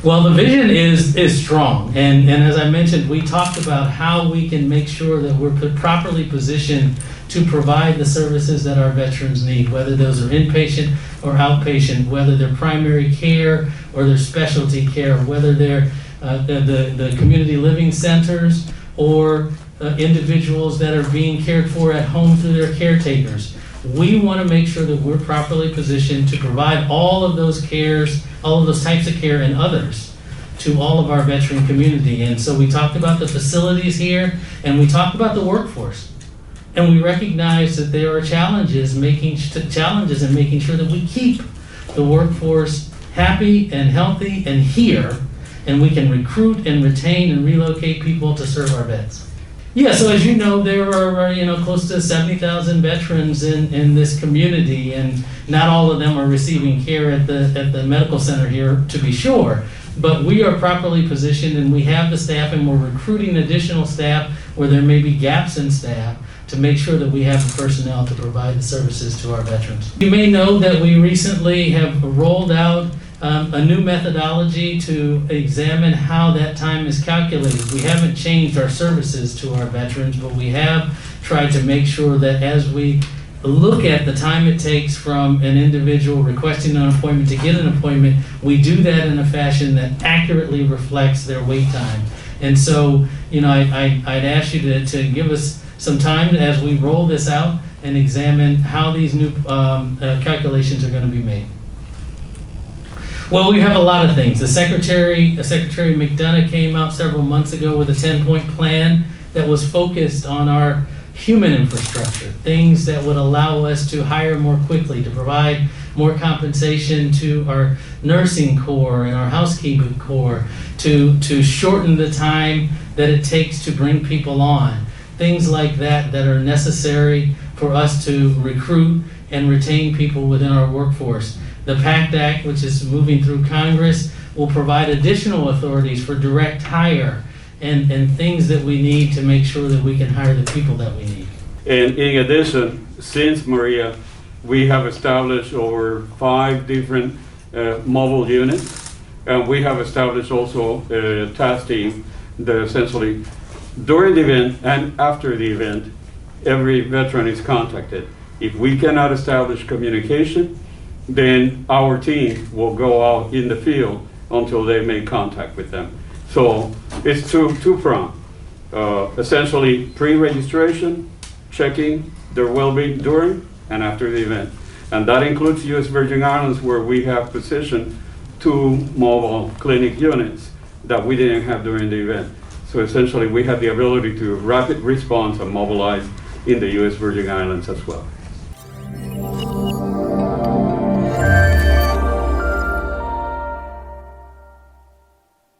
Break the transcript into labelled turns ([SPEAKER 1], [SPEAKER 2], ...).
[SPEAKER 1] Well, the vision is strong, and as I mentioned, we talked about how we can make sure that we're properly positioned to provide the services that our veterans need, whether those are inpatient or outpatient, whether they're primary care or they're specialty care, whether they're the community living centers or individuals that are being cared for at home through their caretakers. We want to make sure that we're properly positioned to provide all of those cares, all of those types of care and others to all of our veteran community. And so we talked about the facilities here, and we talked about the workforce. And we recognize that there are challenges in making sure that we keep the workforce happy and healthy and here, and we can recruit and retain and relocate people to serve our vets. Yeah, so as you know, there are close to 70,000 veterans in this community, and not all of them are receiving care at the medical center here, to be sure. But we are properly positioned, and we have the staff, and we're recruiting additional staff where there may be gaps in staff to make sure that we have the personnel to provide the services to our veterans. You may know that we recently have rolled out a new methodology to examine how that time is calculated. We haven't changed our services to our veterans, but we have tried to make sure that as we look at the time it takes from an individual requesting an appointment to get an appointment, we do that in a fashion that accurately reflects their wait time. And so, I'd ask you to give us some time as we roll this out and examine how these new calculations are going to be made. Well, we have a lot of things. Secretary McDonough came out several months ago with a 10-point plan that was focused on our human infrastructure, things that would allow us to hire more quickly, to provide more compensation to our nursing corps and our housekeeping corps, to shorten the time that it takes to bring people on. Things like that are necessary for us to recruit and retain people within our workforce. The PACT Act, which is moving through Congress, will provide additional authorities for direct hire and things that we need to make sure that we can hire the people that we need.
[SPEAKER 2] And in addition, since Maria, we have established over 5 different mobile units, and we have established also a task team that essentially during the event and after the event, every veteran is contacted. If we cannot establish communication, then our team will go out in the field until they make contact with them. So it's two-pronged. Essentially pre-registration, checking their well-being during and after the event. And that includes U.S. Virgin Islands, where we have positioned 2 mobile clinic units that we didn't have during the event. So essentially we have the ability to rapid response and mobilize in the U.S. Virgin Islands as well.